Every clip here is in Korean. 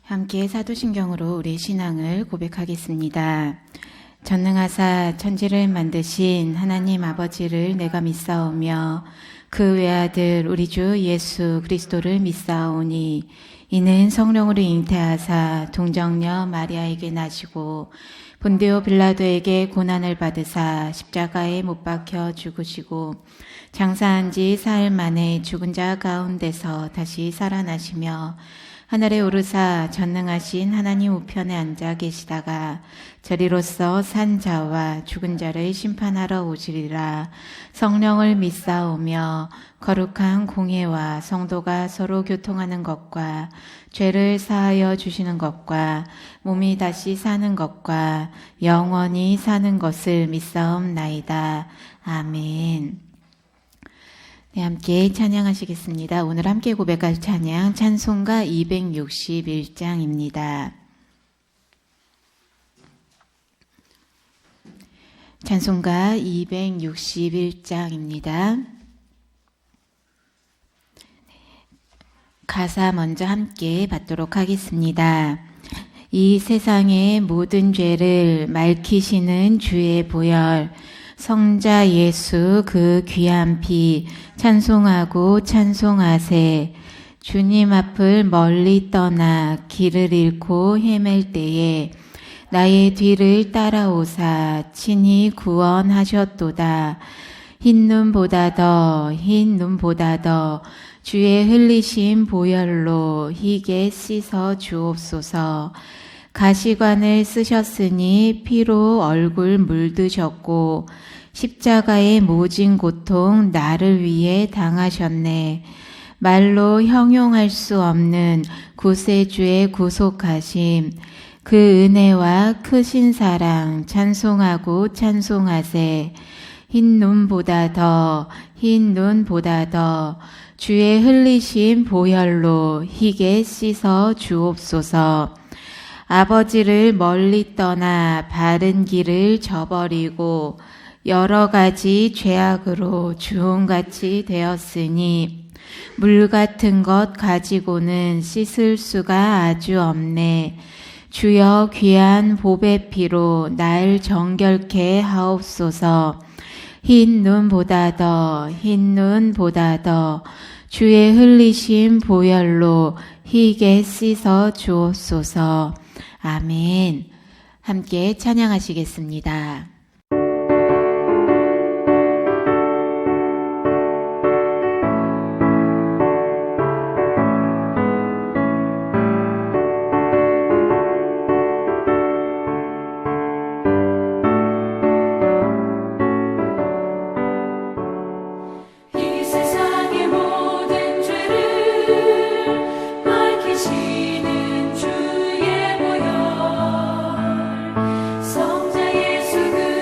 함께 사도신경으로 우리 신앙을 고백하겠습니다. 전능하사 천지를 만드신 하나님 아버지를 내가 믿사오며 그 외아들 우리 주 예수 그리스도를 믿사오니 이는 성령으로 잉태하사 동정녀 마리아에게 나시고 본디오 빌라도에게 고난을 받으사 십자가에 못 박혀 죽으시고 장사한 지 사흘 만에 죽은 자 가운데서 다시 살아나시며 하늘에 오르사 전능하신 하나님 우편에 앉아 계시다가 저리로서 산 자와 죽은 자를 심판하러 오시리라. 성령을 믿사오며 거룩한 공예와 성도가 서로 교통하는 것과 죄를 사하여 주시는 것과 몸이 다시 사는 것과 영원히 사는 것을 믿사옵나이다. 아멘. 네, 함께 찬양하시겠습니다. 오늘 함께 고백할 찬양 찬송가 261장입니다. 찬송가 261장입니다. 가사 먼저 함께 받도록 하겠습니다. 이 세상의 모든 죄를 맑히시는 주의 보혈 성자 예수 그 귀한 피 찬송하고 찬송하세. 주님 앞을 멀리 떠나 길을 잃고 헤맬 때에 나의 뒤를 따라오사 친히 구원하셨도다. 흰 눈보다 더 주의 흘리신 보혈로 희게 씻어 주옵소서. 가시관을 쓰셨으니 피로 얼굴 물드셨고 십자가의 모진 고통 나를 위해 당하셨네. 말로 형용할 수 없는 구세주의 구속하심 그 은혜와 크신 사랑 찬송하고 찬송하세. 흰 눈보다 더 주의 흘리신 보혈로 희게 씻어 주옵소서. 아버지를 멀리 떠나 바른 길을 저버리고 여러 가지 죄악으로 주홍같이 되었으니 물 같은 것 가지고는 씻을 수가 아주 없네. 주여 귀한 보배 피로 날 정결케 하옵소서. 흰 눈보다 더 주의 흘리신 보혈로 희게 씻어 주옵소서. 아멘. 함께 찬양하시겠습니다. 성자 예수 그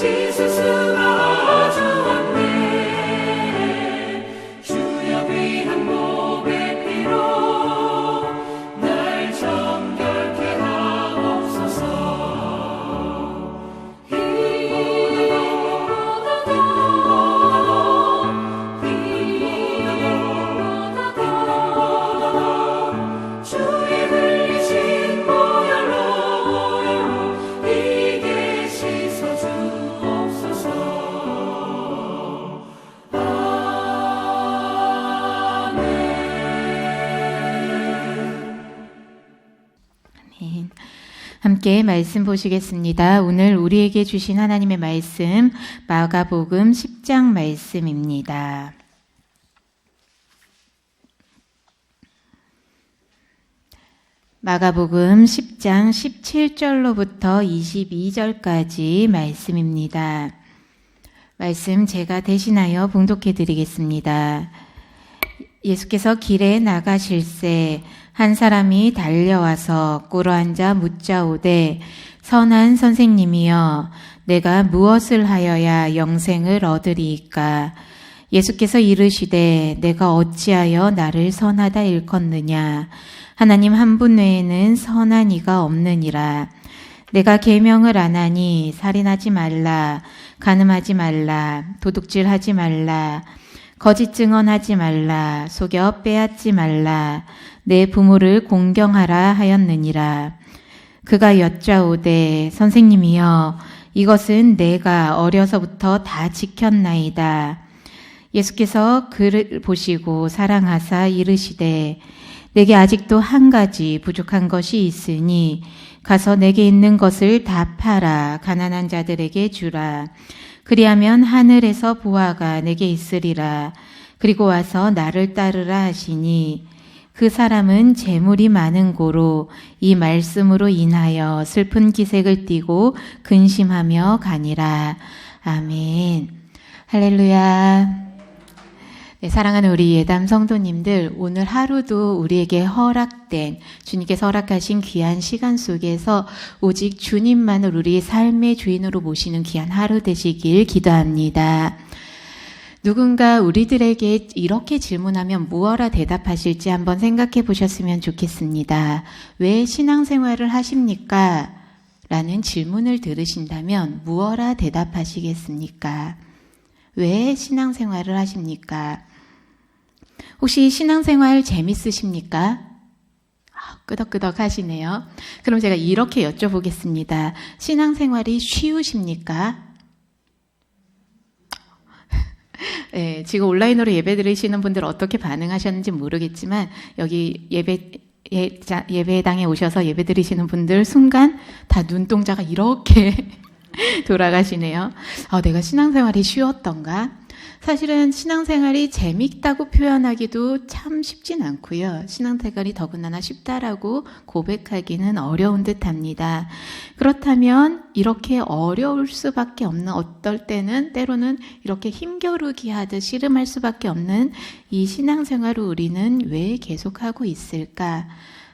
씻을 수가 아주 없네. 주여 귀한 몸의 피로 날 정결케 하옵소서. 주의 흘리신 보혈로 이게 씻어 주옵소서. 아멘. 함께 말씀 보시겠습니다. 오늘 우리에게 주신 하나님의 말씀 마가복음 10장 말씀입니다. 마가복음 10장 17절로부터 22절까지 말씀입니다. 말씀 제가 대신하여 봉독해 드리겠습니다. 예수께서 길에 나가실새 한 사람이 달려와서 꿇어앉아 묻자오되 선한 선생님이여 내가 무엇을 하여야 영생을 얻으리이까. 예수께서 이르시되 내가 어찌하여 나를 선하다 일컫느냐. 하나님 한 분 외에는 선한 이가 없느니라. 내가 계명을 안 하니 살인하지 말라, 간음하지 말라, 도둑질하지 말라, 거짓 증언하지 말라, 속여 빼앗지 말라, 내 부모를 공경하라 하였느니라. 그가 여짜오되 선생님이여 이것은 내가 어려서부터 다 지켰나이다. 예수께서 그를 보시고 사랑하사 이르시되 내게 아직도 한 가지 부족한 것이 있으니 가서 내게 있는 것을 다 팔아 가난한 자들에게 주라. 그리하면 하늘에서 보화가 내게 있으리라. 그리고 와서 나를 따르라 하시니 그 사람은 재물이 많은 고로 이 말씀으로 인하여 슬픈 기색을 띠고 근심하며 가니라. 아멘. 할렐루야. 네, 사랑하는 우리 예담 성도님들, 오늘 하루도 우리에게 허락된 주님께서 허락하신 귀한 시간 속에서 오직 주님만을 우리 삶의 주인으로 모시는 귀한 하루 되시길 기도합니다. 누군가 우리들에게 이렇게 질문하면 무엇라 대답하실지 한번 생각해 보셨으면 좋겠습니다. 왜 신앙생활을 하십니까? 라는 질문을 들으신다면 무엇라 대답하시겠습니까? 왜 신앙생활을 하십니까? 혹시 신앙생활 재밌으십니까? 끄덕끄덕 하시네요. 그럼 제가 이렇게 여쭤보겠습니다. 신앙생활이 쉬우십니까? 네, 지금 온라인으로 예배 드리시는 분들 어떻게 반응하셨는지 모르겠지만 여기 예배당에 오셔서 예배 드리시는 분들 순간 다 눈동자가 이렇게 돌아가시네요. 내가 신앙생활이 쉬웠던가? 사실은 신앙생활이 재밌다고 표현하기도 참 쉽진 않고요. 신앙생활이 더군다나 쉽다라고 고백하기는 어려운 듯합니다. 그렇다면 이렇게 어려울 수밖에 없는, 어떨 때는 때로는 이렇게 힘겨루기 하듯 씨름할 수밖에 없는 이 신앙생활을 우리는 왜 계속하고 있을까?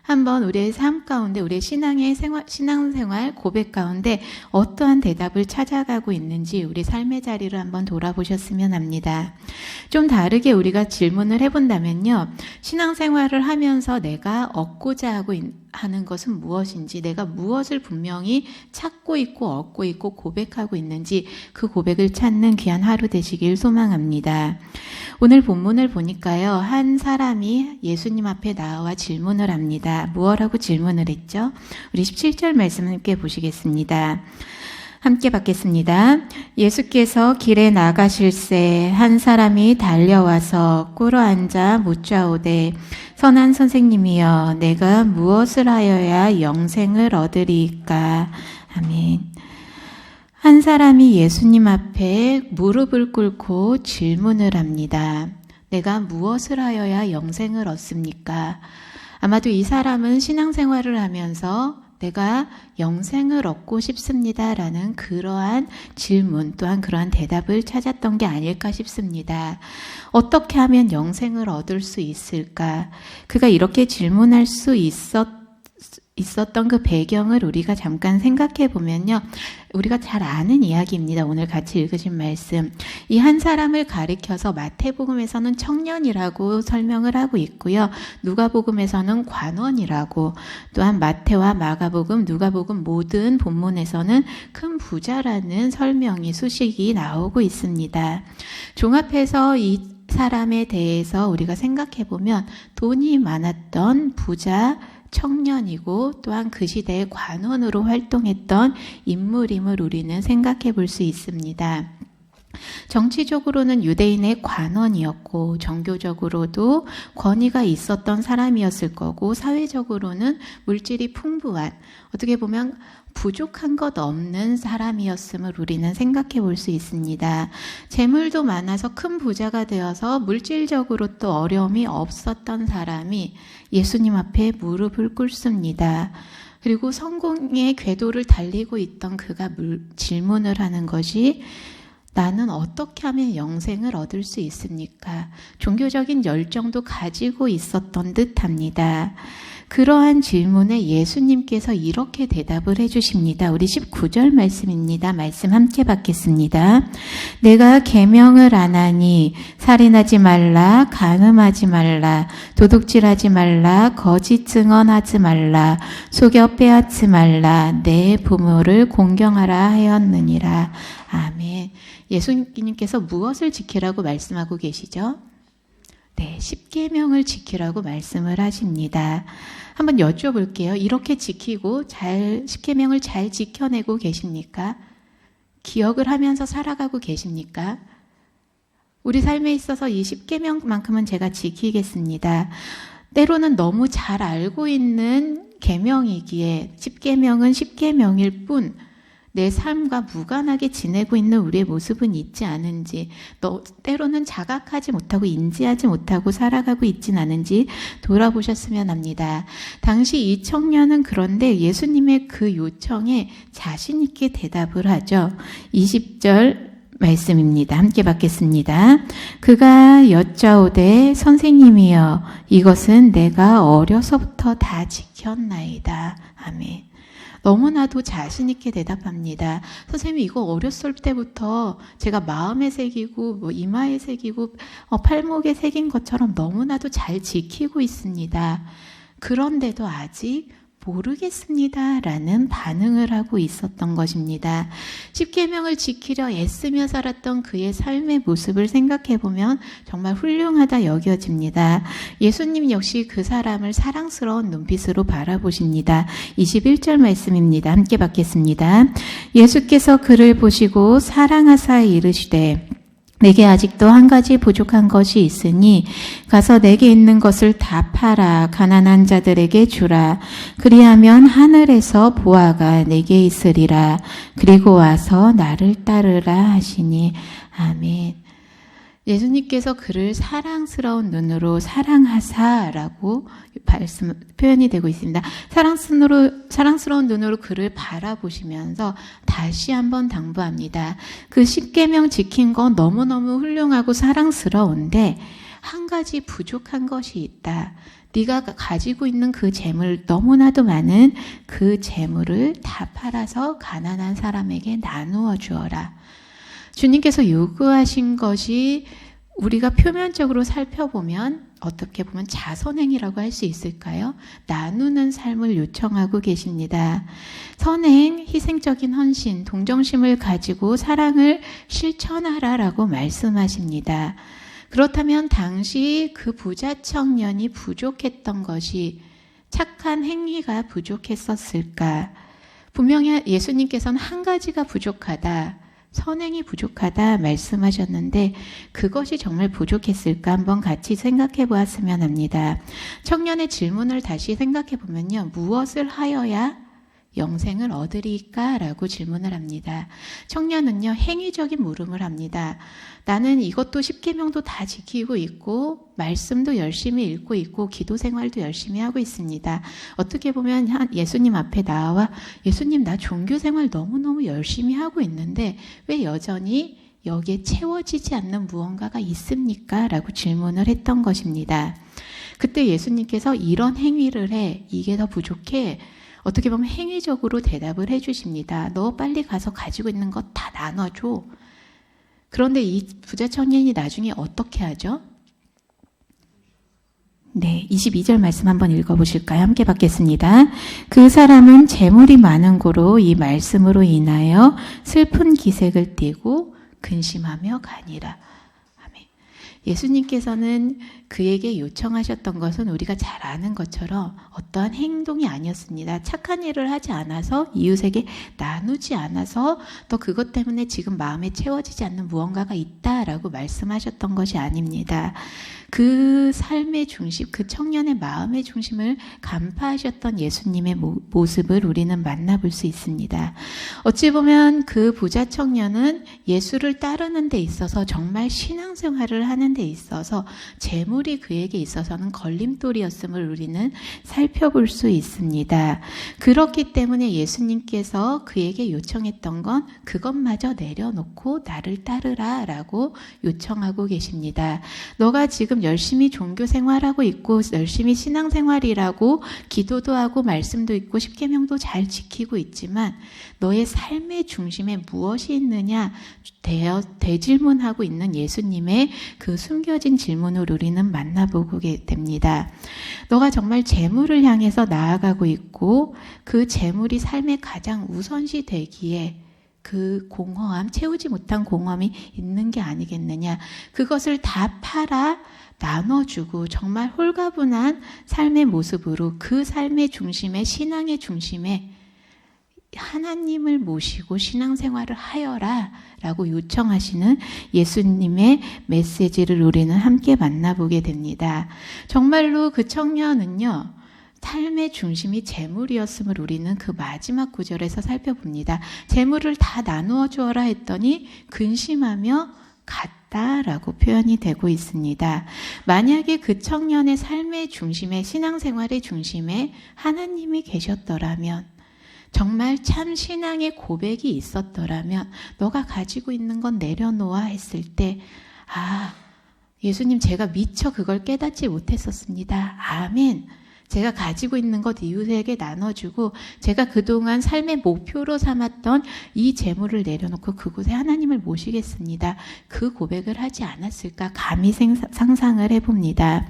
한번 우리의 삶 가운데, 우리의 신앙생활 고백 가운데 어떠한 대답을 찾아가고 있는지 우리 삶의 자리를 한번 돌아보셨으면 합니다. 좀 다르게 우리가 질문을 해본다면요. 신앙생활을 하면서 내가 얻고자 하는 것은 무엇인지, 내가 무엇을 분명히 찾고 있고 얻고 있고 고백하고 있는지 그 고백을 찾는 귀한 하루 되시길 소망합니다. 오늘 본문을 보니까요. 한 사람이 예수님 앞에 나와 질문을 합니다. 무엇라고 질문을 했죠? 우리 17절 말씀을 함께 보시겠습니다. 함께 받겠습니다. 예수께서 길에 나가실새 한 사람이 달려와서 꿇어앉아 묻자오되 선한 선생님이여 내가 무엇을 하여야 영생을 얻으리이까. 아멘. 한 사람이 예수님 앞에 무릎을 꿇고 질문을 합니다. 내가 무엇을 하여야 영생을 얻습니까? 아마도 이 사람은 신앙생활을 하면서 내가 영생을 얻고 싶습니다라는 그러한 질문 또한 그러한 대답을 찾았던 게 아닐까 싶습니다. 어떻게 하면 영생을 얻을 수 있을까? 그가 이렇게 질문할 수 있었던 그 배경을 우리가 잠깐 생각해 보면요. 우리가 잘 아는 이야기입니다. 오늘 같이 읽으신 말씀. 이 한 사람을 가리켜서 마태복음에서는 청년이라고 설명을 하고 있고요. 누가복음에서는 관원이라고, 또한 마태와 마가복음, 누가복음 모든 본문에서는 큰 부자라는 설명이 수식이 나오고 있습니다. 종합해서 이 사람에 대해서 우리가 생각해 보면 돈이 많았던 부자, 청년이고 또한 그 시대의 관원으로 활동했던 인물임을 우리는 생각해 볼 수 있습니다. 정치적으로는 유대인의 관원이었고 종교적으로도 권위가 있었던 사람이었을 거고 사회적으로는 물질이 풍부한, 어떻게 보면 부족한 것 없는 사람이었음을 우리는 생각해 볼 수 있습니다. 재물도 많아서 큰 부자가 되어서 물질적으로 또 어려움이 없었던 사람이 예수님 앞에 무릎을 꿇습니다. 그리고 성공의 궤도를 달리고 있던 그가 질문을 하는 것이 나는 어떻게 하면 영생을 얻을 수 있습니까? 종교적인 열정도 가지고 있었던 듯합니다. 그러한 질문에 예수님께서 이렇게 대답을 해주십니다. 우리 19절 말씀입니다. 말씀 함께 받겠습니다. 내가 계명을 안 하니 살인하지 말라, 간음하지 말라, 도둑질하지 말라, 거짓 증언하지 말라, 속여 빼앗지 말라, 내 부모를 공경하라 하였느니라. 아멘. 예수님께서 무엇을 지키라고 말씀하고 계시죠? 네, 10계명을 지키라고 말씀을 하십니다. 한번 여쭤볼게요. 이렇게 지키고 10계명을 잘 지켜내고 계십니까? 기억을 하면서 살아가고 계십니까? 우리 삶에 있어서 이 10계명만큼은 제가 지키겠습니다. 때로는 너무 잘 알고 있는 계명이기에 10계명은 10계명일 뿐 내 삶과 무관하게 지내고 있는 우리의 모습은 있지 않은지, 때로는 자각하지 못하고 인지하지 못하고 살아가고 있진 않은지 돌아보셨으면 합니다. 당시 이 청년은 그런데 예수님의 그 요청에 자신 있게 대답을 하죠. 20절 말씀입니다. 함께 받겠습니다. 그가 여짜오되 선생님이여 이것은 내가 어려서부터 다 지켰나이다. 아멘. 너무나도 자신 있게 대답합니다. 선생님 이거 어렸을 때부터 제가 마음에 새기고 이마에 새기고 팔목에 새긴 것처럼 너무나도 잘 지키고 있습니다. 그런데도 아직 모르겠습니다 라는 반응을 하고 있었던 것입니다. 10계명을 지키려 애쓰며 살았던 그의 삶의 모습을 생각해보면 정말 훌륭하다 여겨집니다. 예수님 역시 그 사람을 사랑스러운 눈빛으로 바라보십니다. 21절 말씀입니다. 함께 받겠습니다. 예수께서 그를 보시고 사랑하사 이르시되 내게 아직도 한 가지 부족한 것이 있으니 가서 내게 있는 것을 다 팔아 가난한 자들에게 주라. 그리하면 하늘에서 보화가 내게 있으리라. 그리고 와서 나를 따르라 하시니. 아멘. 예수님께서 그를 사랑스러운 눈으로 사랑하사라고 표현이 되고 있습니다. 사랑스러운 눈으로 그를 바라보시면서 다시 한번 당부합니다. 그 10계명 지킨 건 너무너무 훌륭하고 사랑스러운데 한 가지 부족한 것이 있다. 네가 가지고 있는 그 재물, 너무나도 많은 그 재물을 다 팔아서 가난한 사람에게 나누어 주어라. 주님께서 요구하신 것이 우리가 표면적으로 살펴보면 어떻게 보면 자선행이라고 할 수 있을까요? 나누는 삶을 요청하고 계십니다. 선행, 희생적인 헌신, 동정심을 가지고 사랑을 실천하라라고 말씀하십니다. 그렇다면 당시 그 부자 청년이 부족했던 것이 착한 행위가 부족했었을까? 분명히 예수님께서는 한 가지가 부족하다. 선행이 부족하다 말씀하셨는데 그것이 정말 부족했을까 한번 같이 생각해 보았으면 합니다. 청년의 질문을 다시 생각해 보면요. 무엇을 하여야 영생을 얻으리까? 라고 질문을 합니다. 청년은요. 행위적인 물음을 합니다. 나는 이것도 10계명도 다 지키고 있고 말씀도 열심히 읽고 있고 기도 생활도 열심히 하고 있습니다. 어떻게 보면 예수님 앞에 나와 예수님 나 종교 생활 너무너무 열심히 하고 있는데 왜 여전히 여기에 채워지지 않는 무언가가 있습니까? 라고 질문을 했던 것입니다. 그때 예수님께서 이런 행위를 해. 이게 더 부족해. 어떻게 보면 행위적으로 대답을 해주십니다. 너 빨리 가서 가지고 있는 것 다 나눠줘. 그런데 이 부자 청년이 나중에 어떻게 하죠? 네, 22절 말씀 한번 읽어보실까요? 함께 받겠습니다. 그 사람은 재물이 많은 고로 이 말씀으로 인하여 슬픈 기색을 띠고 근심하며 가니라. 아멘. 예수님께서는 그에게 요청하셨던 것은 우리가 잘 아는 것처럼 어떠한 행동이 아니었습니다. 착한 일을 하지 않아서, 이웃에게 나누지 않아서, 또 그것 때문에 지금 마음에 채워지지 않는 무언가가 있다라고 말씀하셨던 것이 아닙니다. 그 삶의 중심, 그 청년의 마음의 중심을 간파하셨던 예수님의 모습을 우리는 만나볼 수 있습니다. 어찌 보면 그 부자 청년은 예수를 따르는 데 있어서, 정말 신앙생활을 하는 데 있어서 재물이 그에게 있어서는 걸림돌이었음을 우리는 살펴볼 수 있습니다. 그렇기 때문에 예수님께서 그에게 요청했던 건 그것마저 내려놓고 나를 따르라 라고 요청하고 계십니다. 너가 지금 열심히 종교 생활하고 있고 열심히 신앙생활이라고 기도도 하고 말씀도 있고 십계명도 잘 지키고 있지만 너의 삶의 중심에 무엇이 있느냐 대질문하고 있는 예수님의 그 숨겨진 질문을 우리는 만나보게 됩니다. 너가 정말 재물을 향해서 나아가고 있고 그 재물이 삶의 가장 우선시 되기에 그 공허함, 채우지 못한 공허함이 있는 게 아니겠느냐. 그것을 다 팔아 나눠주고 정말 홀가분한 삶의 모습으로 그 삶의 중심에, 신앙의 중심에 하나님을 모시고 신앙생활을 하여라 라고 요청하시는 예수님의 메시지를 우리는 함께 만나보게 됩니다. 정말로 그 청년은요, 삶의 중심이 재물이었음을 우리는 그 마지막 구절에서 살펴봅니다. 재물을 다 나누어 주어라 했더니 근심하며 갔다라고 표현이 되고 있습니다. 만약에 그 청년의 삶의 중심에, 신앙생활의 중심에 하나님이 계셨더라면, 정말 참 신앙의 고백이 있었더라면, 너가 가지고 있는 건 내려놓아 했을 때, 예수님, 제가 미처 그걸 깨닫지 못했었습니다. 아멘. 제가 가지고 있는 것 이웃에게 나눠주고 제가 그동안 삶의 목표로 삼았던 이 재물을 내려놓고 그곳에 하나님을 모시겠습니다. 그 고백을 하지 않았을까 감히 상상을 해봅니다.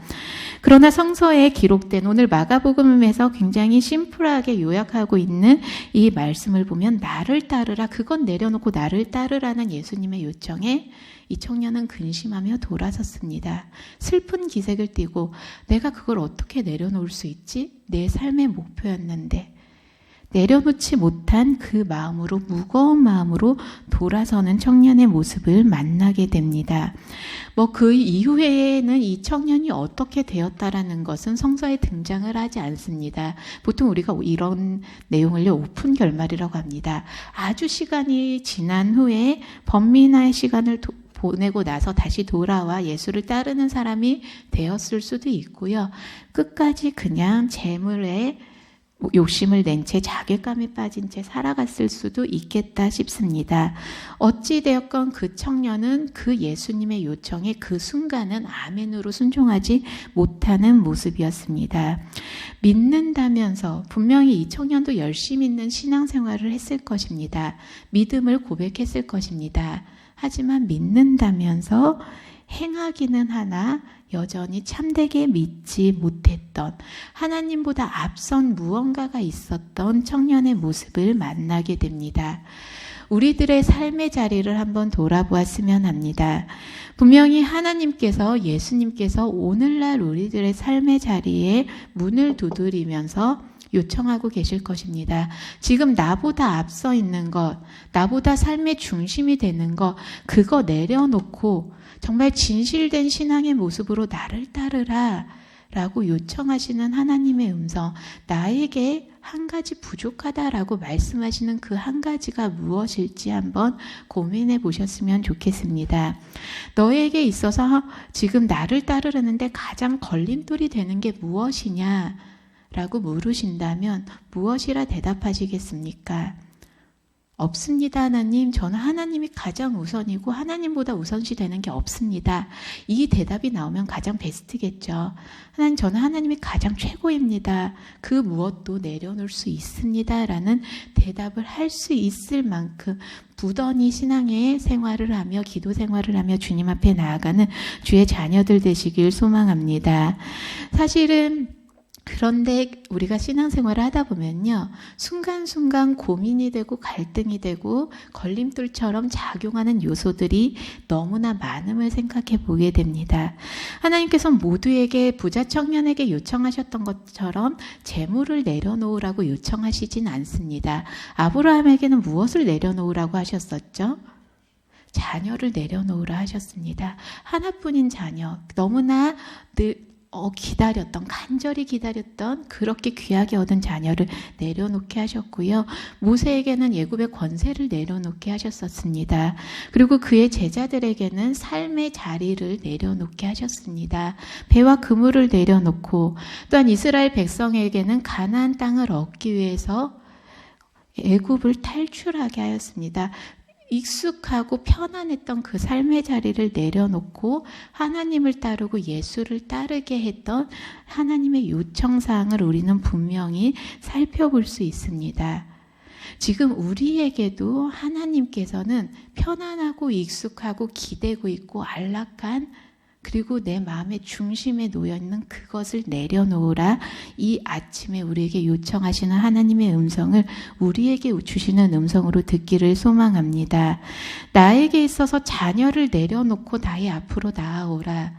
그러나 성서에 기록된 오늘 마가복음에서 굉장히 심플하게 요약하고 있는 이 말씀을 보면 나를 따르라, 그건 내려놓고 나를 따르라는 예수님의 요청에 이 청년은 근심하며 돌아섰습니다. 슬픈 기색을 띠고 내가 그걸 어떻게 내려놓을 수 있지? 내 삶의 목표였는데. 내려놓지 못한 그 마음으로, 무거운 마음으로 돌아서는 청년의 모습을 만나게 됩니다. 그 이후에는 이 청년이 어떻게 되었다라는 것은 성서에 등장을 하지 않습니다. 보통 우리가 이런 내용을 오픈 결말이라고 합니다. 아주 시간이 지난 후에 번민화의 시간을 보내고 나서 다시 돌아와 예수를 따르는 사람이 되었을 수도 있고요. 끝까지 그냥 재물에 욕심을 낸 채 자괴감에 빠진 채 살아갔을 수도 있겠다 싶습니다. 어찌되었건 그 청년은 그 예수님의 요청에 그 순간은 아멘으로 순종하지 못하는 모습이었습니다. 믿는다면서 분명히 이 청년도 열심히 있는 신앙생활을 했을 것입니다. 믿음을 고백했을 것입니다. 하지만 믿는다면서 행하기는 하나 여전히 참되게 믿지 못했던, 하나님보다 앞선 무언가가 있었던 청년의 모습을 만나게 됩니다. 우리들의 삶의 자리를 한번 돌아보았으면 합니다. 분명히 하나님께서, 예수님께서 오늘날 우리들의 삶의 자리에 문을 두드리면서 요청하고 계실 것입니다. 지금 나보다 앞서 있는 것, 나보다 삶의 중심이 되는 것, 그거 내려놓고 정말 진실된 신앙의 모습으로 나를 따르라 라고 요청하시는 하나님의 음성, 나에게 한 가지 부족하다라고 말씀하시는 그 한 가지가 무엇일지 한번 고민해 보셨으면 좋겠습니다. 너에게 있어서 지금 나를 따르려는데 가장 걸림돌이 되는 게 무엇이냐 라고 물으신다면 무엇이라 대답하시겠습니까? 없습니다, 하나님. 저는 하나님이 가장 우선이고 하나님보다 우선시 되는 게 없습니다. 이 대답이 나오면 가장 베스트겠죠. 하나님, 저는 하나님이 가장 최고입니다. 그 무엇도 내려놓을 수 있습니다. 라는 대답을 할 수 있을 만큼 부단히 신앙의 생활을 하며 기도 생활을 하며 주님 앞에 나아가는 주의 자녀들 되시길 소망합니다. 사실은 그런데 우리가 신앙생활을 하다 보면요, 순간순간 고민이 되고 갈등이 되고 걸림돌처럼 작용하는 요소들이 너무나 많음을 생각해 보게 됩니다. 하나님께서 모두에게, 부자 청년에게 요청하셨던 것처럼 재물을 내려놓으라고 요청하시진 않습니다. 아브라함에게는 무엇을 내려놓으라고 하셨었죠? 자녀를 내려놓으라 하셨습니다. 하나뿐인 자녀, 너무나 기다렸던, 간절히 기다렸던, 그렇게 귀하게 얻은 자녀를 내려놓게 하셨고요. 모세에게는 애굽의 권세를 내려놓게 하셨었습니다. 그리고 그의 제자들에게는 삶의 자리를 내려놓게 하셨습니다. 배와 그물을 내려놓고, 또한 이스라엘 백성에게는 가나안 땅을 얻기 위해서 애굽을 탈출하게 하였습니다. 익숙하고 편안했던 그 삶의 자리를 내려놓고 하나님을 따르고 예수를 따르게 했던 하나님의 요청사항을 우리는 분명히 살펴볼 수 있습니다. 지금 우리에게도 하나님께서는 편안하고 익숙하고 기대고 있고 안락한, 그리고 내 마음의 중심에 놓여있는 그것을 내려놓으라, 이 아침에 우리에게 요청하시는 하나님의 음성을 우리에게 주시는 음성으로 듣기를 소망합니다. 나에게 있어서 자녀를 내려놓고 나의 앞으로 나아오라.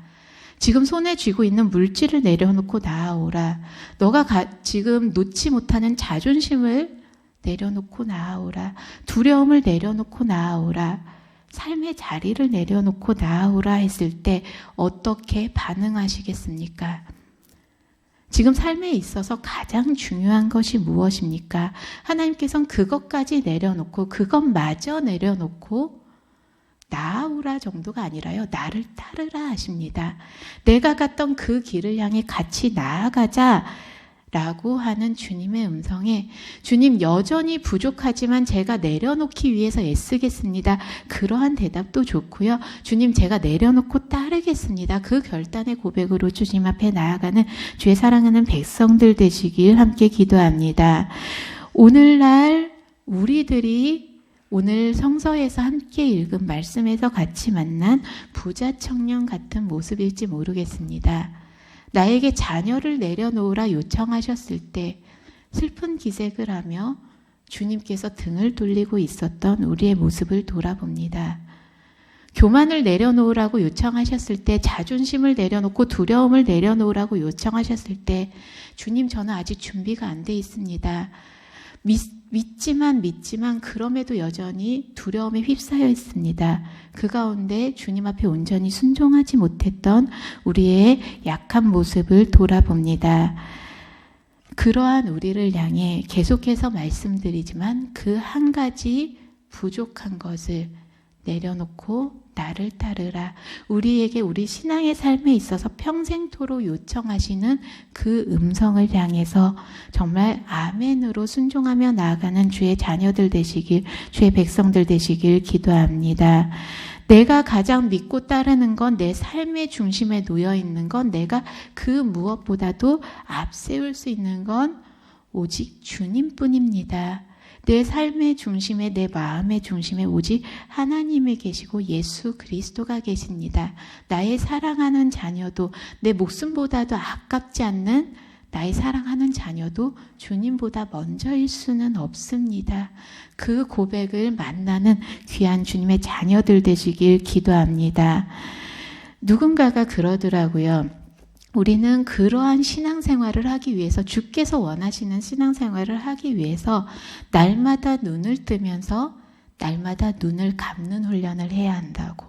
지금 손에 쥐고 있는 물질을 내려놓고 나아오라. 너가 지금 놓지 못하는 자존심을 내려놓고 나아오라. 두려움을 내려놓고 나아오라. 삶의 자리를 내려놓고 나아오라 했을 때 어떻게 반응하시겠습니까? 지금 삶에 있어서 가장 중요한 것이 무엇입니까? 하나님께서는 그것까지 내려놓고, 그것마저 내려놓고 나아오라 정도가 아니라요, 나를 따르라 하십니다. 내가 갔던 그 길을 향해 같이 나아가자 라고 하는 주님의 음성에, 주님, 여전히 부족하지만 제가 내려놓기 위해서 애쓰겠습니다. 그러한 대답도 좋고요. 주님, 제가 내려놓고 따르겠습니다. 그 결단의 고백으로 주님 앞에 나아가는 주의 사랑하는 백성들 되시길 함께 기도합니다. 오늘날 우리들이 오늘 성서에서 함께 읽은 말씀에서 같이 만난 부자 청년 같은 모습일지 모르겠습니다. 나에게 자녀를 내려놓으라 요청하셨을 때 슬픈 기색을 하며 주님께서 등을 돌리고 있었던 우리의 모습을 돌아봅니다. 교만을 내려놓으라고 요청하셨을 때, 자존심을 내려놓고 두려움을 내려놓으라고 요청하셨을 때, 주님, 저는 아직 준비가 안 돼 있습니다. 믿지만 그럼에도 여전히 두려움에 휩싸여 있습니다. 그 가운데 주님 앞에 온전히 순종하지 못했던 우리의 약한 모습을 돌아봅니다. 그러한 우리를 향해 계속해서 말씀드리지만 그 한 가지 부족한 것을 내려놓고 나를 따르라. 우리에게 우리 신앙의 삶에 있어서 평생토록 요청하시는 그 음성을 향해서 정말 아멘으로 순종하며 나아가는 주의 자녀들 되시길, 주의 백성들 되시길 기도합니다. 내가 가장 믿고 따르는 건, 내 삶의 중심에 놓여 있는 건, 내가 그 무엇보다도 앞세울 수 있는 건 오직 주님뿐입니다. 내 삶의 중심에, 내 마음의 중심에 오직 하나님이 계시고 예수 그리스도가 계십니다. 나의 사랑하는 자녀도, 내 목숨보다도 아깝지 않는 나의 사랑하는 자녀도 주님보다 먼저일 수는 없습니다. 그 고백을 만나는 귀한 주님의 자녀들 되시길 기도합니다. 누군가가 그러더라고요. 우리는 그러한 신앙생활을 하기 위해서, 주께서 원하시는 신앙생활을 하기 위해서 날마다 눈을 뜨면서 날마다 눈을 감는 훈련을 해야 한다고.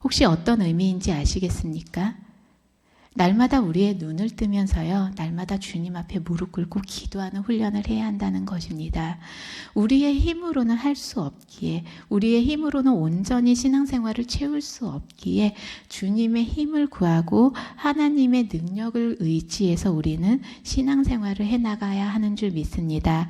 혹시 어떤 의미인지 아시겠습니까? 날마다 우리의 눈을 뜨면서요, 날마다 주님 앞에 무릎 꿇고 기도하는 훈련을 해야 한다는 것입니다. 우리의 힘으로는 할 수 없기에, 우리의 힘으로는 온전히 신앙생활을 채울 수 없기에 주님의 힘을 구하고 하나님의 능력을 의지해서 우리는 신앙생활을 해나가야 하는 줄 믿습니다.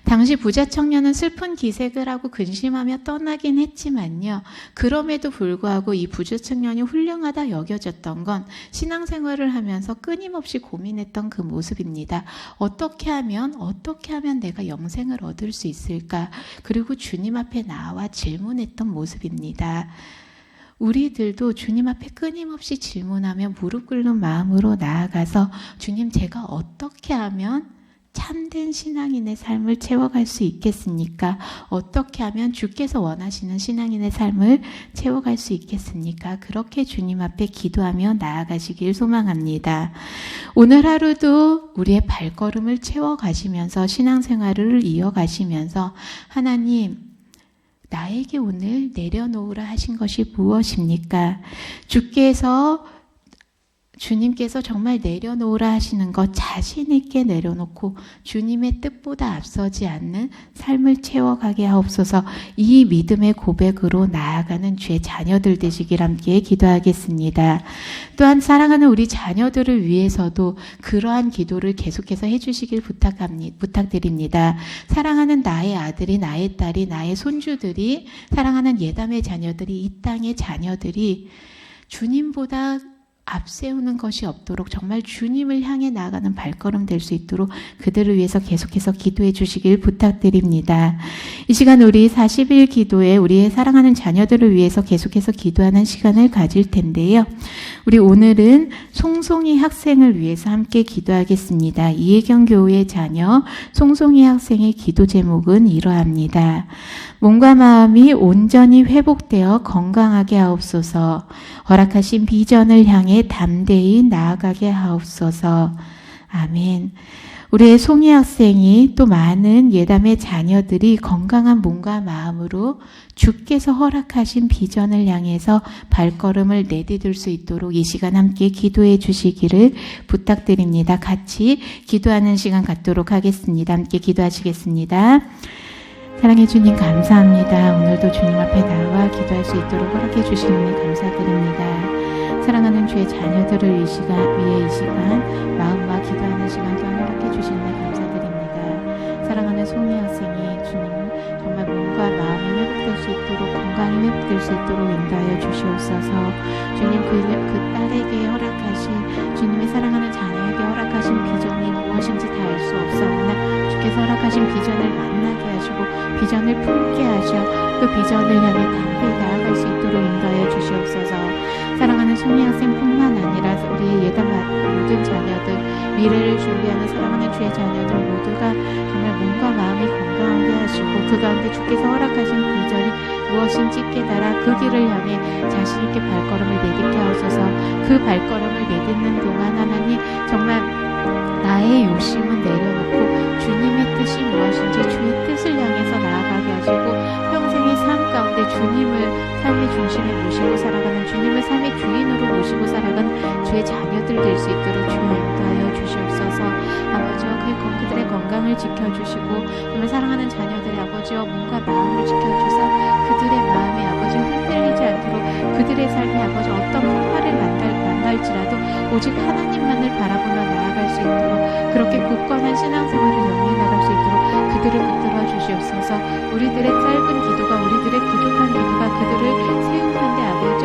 당시 부자 청년은 슬픈 기색을 하고 근심하며 떠나긴 했지만요, 그럼에도 불구하고 이 부자 청년이 훌륭하다 여겨졌던 건 신앙생활을 하면서 끊임없이 고민했던 그 모습입니다. 어떻게 하면 내가 영생을 얻을 수 있을까? 그리고 주님 앞에 나와 질문했던 모습입니다. 우리들도 주님 앞에 끊임없이 질문하며 무릎 꿇는 마음으로 나아가서 주님, 제가 어떻게 하면 참된 신앙인의 삶을 채워갈 수 있겠습니까? 어떻게 하면 주께서 원하시는 신앙인의 삶을 채워갈 수 있겠습니까? 그렇게 주님 앞에 기도하며 나아가시길 소망합니다. 오늘 하루도 우리의 발걸음을 채워가시면서 신앙생활을 이어가시면서 하나님, 나에게 오늘 내려놓으라 하신 것이 무엇입니까? 주님께서 정말 내려놓으라 하시는 것 자신 있게 내려놓고 주님의 뜻보다 앞서지 않는 삶을 채워가게 하옵소서. 이 믿음의 고백으로 나아가는 주의 자녀들 되시길 함께 기도하겠습니다. 또한 사랑하는 우리 자녀들을 위해서도 그러한 기도를 계속해서 해주시길 부탁드립니다. 사랑하는 나의 아들이, 나의 딸이, 나의 손주들이, 사랑하는 예담의 자녀들이, 이 땅의 자녀들이 주님보다 앞세우는 것이 없도록 정말 주님을 향해 나아가는 발걸음 될 수 있도록 그들을 위해서 계속해서 기도해 주시길 부탁드립니다. 이 시간 우리 40일 기도에 우리의 사랑하는 자녀들을 위해서 계속해서 기도하는 시간을 가질 텐데요. 우리 오늘은 송송이 학생을 위해서 함께 기도하겠습니다. 이혜경 교우의 자녀 송송이 학생의 기도 제목은 이러합니다. 몸과 마음이 온전히 회복되어 건강하게 하옵소서. 허락하신 비전을 향해 담대히 나아가게 하옵소서. 아멘. 우리의 송이 학생이 또 많은 예담의 자녀들이 건강한 몸과 마음으로 주께서 허락하신 비전을 향해서 발걸음을 내디딜 수 있도록 이 시간 함께 기도해 주시기를 부탁드립니다. 같이 기도하는 시간 갖도록 하겠습니다. 함께 기도하시겠습니다. 사랑해 주님 감사합니다. 오늘도 주님 앞에 나와 기도할 수 있도록 허락해 주시니 감사드립니다. 사랑하는 주의 자녀들을 위해 이 시간 마음과 기도하는 시간 또한 허락해 주시니 감사드립니다. 사랑하는 송이 학생이 주님 정말 몸과 마음이 회복될 수 있도록, 건강이 회복될 수 있도록 인도하여 주시옵소서. 주님 그 딸에게 허락하신, 주님의 사랑하는 자녀에게 허락하신 비전이 무엇인지 다 알 수 없사오나 주께서 허락하신 비전을 만나게 하시고 비전을 품게 하셔 그 비전을 향해 담대히 나아갈 수 있도록 인도하여 주시옵소서. 사랑하는 송이 학생뿐만 아니라 우리의 예담 모든 자녀들, 미래를 준비하는 사랑하는 주의 자녀들 모두가 정말 몸과 마음이 건강하게 하시고 그 가운데 주께서 허락하신 비전이 무엇인지 깨달아 그 길을 향해 자신 있게 발걸음을 내딛게 하옵소서. 그 발걸음을 내딛는 동안 하나님 정말 나의 욕심은 내려놓고 주님의 뜻이 무엇인지 주의 뜻을 향해서 나아가게 하시고 평생의 삶 가운데 주님을 삶의 중심에 모시고 살아가는, 주님을 삶의 주인으로 모시고 살아가는 주의 자녀들 될 수 있도록 주여 인도하여 주시옵소서. 아버지와 그들의 건강을 지켜주시고 정말 사랑하는 자녀들의 아버지와 몸과 마음을 지켜주사 그들의 마음에 아버지 흔들리지 않도록 그들의 삶에 아버지 어떤 풍파를 만날지라도 오직 하나님만을 바라보며 나아갈 수 있도록 그렇게 굳건한 신앙생활을 영위해 나갈 수 있도록 그들을 붙들어 주시옵소서. 우리들의 짧은 기도가, 우리들의 부족한 기도가 그들을 세우는데 아버지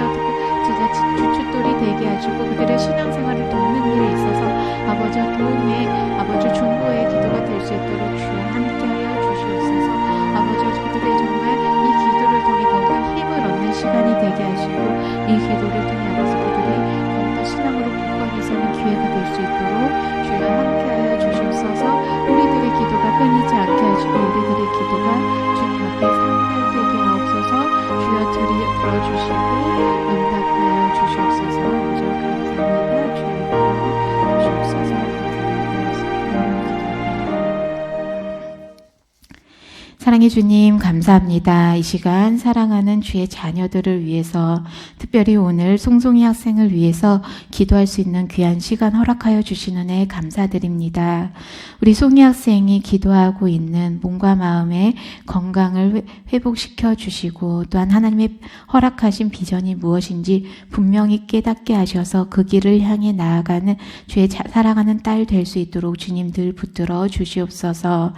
진짜 주춧돌이 되게 하시고 그들의 신앙생활을 돕는 일에 있어서 아버지와 도움의 아버지 중보의 기도가 될 수 있도록 주여 함께하여 주시옵소서. 아버지와 그들의 정말 이 기도를 통해 더욱더 힘을 얻는 시간이 되게 하시고 이 기도를 통해 아버지 그들이 더욱더 신앙으로 굳건히 서는 기회가 될 수 있도록 주여 함께하여 주시옵소서. 우리들의 기도가 끊이지 않게 하시고 우리들의 기도가 주님 앞에 상달되게 하옵소서. 주여 들어주시고 응답하여 주시옵소서. 아버지와 감사합니다. 주여 주시옵소서. 감사합니다. 사랑해 사랑의 주님 감사합니다. 이 시간 사랑하는 주의 자녀들을 위해서 특별히 오늘 송송이 학생을 위해서 기도할 수 있는 귀한 시간 허락하여 주신 은혜 감사드립니다. 우리 송이 학생이 기도하고 있는 몸과 마음의 건강을 회복시켜 주시고 또한 하나님의 허락하신 비전이 무엇인지 분명히 깨닫게 하셔서 그 길을 향해 나아가는 주의 사랑하는 딸 될 수 있도록 주님 늘 붙들어 주시옵소서.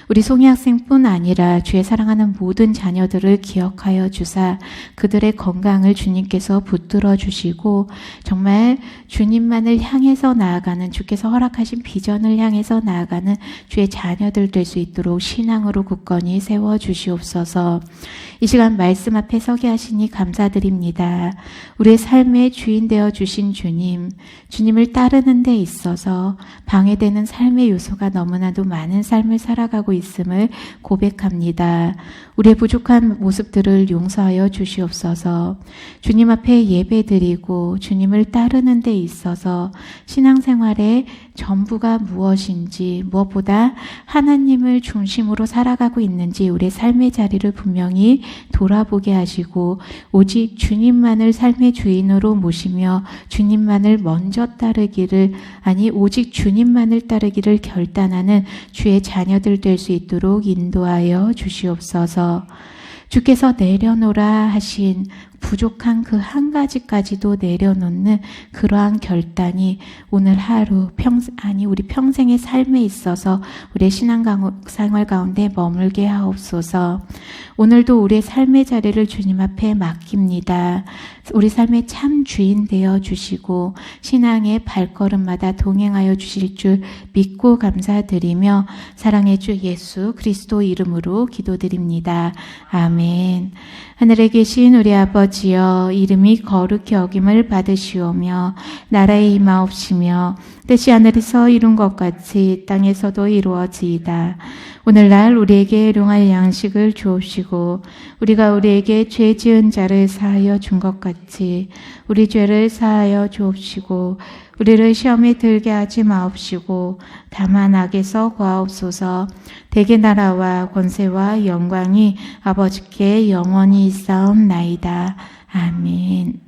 우리 송이 학생뿐 아니라 주의 사랑하는 모든 자녀들을 기억하여 주사 그들의 건강을 주님께서 붙들어 주시고 정말 주님만을 향해서 나아가는 주께서 허락하신 비전을 향해서 나아가는 주의 자녀들 될 수 있도록 신앙으로 굳건히 세워 주시옵소서. 이 시간 말씀 앞에 서게 하시니 감사드립니다. 우리의 삶의 주인 되어 주신 주님, 주님을 따르는 데 있어서 방해되는 삶의 요소가 너무나도 많은 삶을 살아가고 있음을 고백합니다. 우리의 부족한 모습들을 용서하여 주시옵소서. 주님 앞에 예배드리고 주님을 따르는 데 있어서 신앙생활의 전부가 무엇인지 무엇보다 하나님을 중심으로 살아가고 있는지 우리의 삶의 자리를 분명히 돌아보게 하시고 오직 주님만을 삶의 주인으로 모시며 주님만을 먼저 따르기를 아니 오직 주님만을 따르기를 결단하는 주의 자녀들 될 수 있도록 인도하여 주시옵소서. 주께서 내려놓으라 하신 부족한 그 한 가지까지도 내려놓는 그러한 결단이 오늘 하루 우리 평생의 삶에 있어서 우리의 신앙생활 가운데 머물게 하옵소서. 오늘도 우리의 삶의 자리를 주님 앞에 맡깁니다. 우리 삶의 참 주인 되어 주시고 신앙의 발걸음마다 동행하여 주실 줄 믿고 감사드리며 사랑의 주 예수 그리스도 이름으로 기도드립니다. 아멘. 하늘에 계신 우리 아버지여, 이름이 거룩히 여김을 받으시오며 나라의 임하옵시며 뜻이 하늘에서 이룬 것 같이 땅에서도 이루어지이다. 오늘날 우리에게 일용할 양식을 주옵시고 우리가 우리에게 죄 지은 자를 사하여 준 것 같이 우리 죄를 사하여 주옵시고 우리를 시험에 들게 하지 마옵시고 다만 악에서 구하옵소서. 대개 나라와 권세와 영광이 아버지께 영원히 있사옵나이다. 아멘.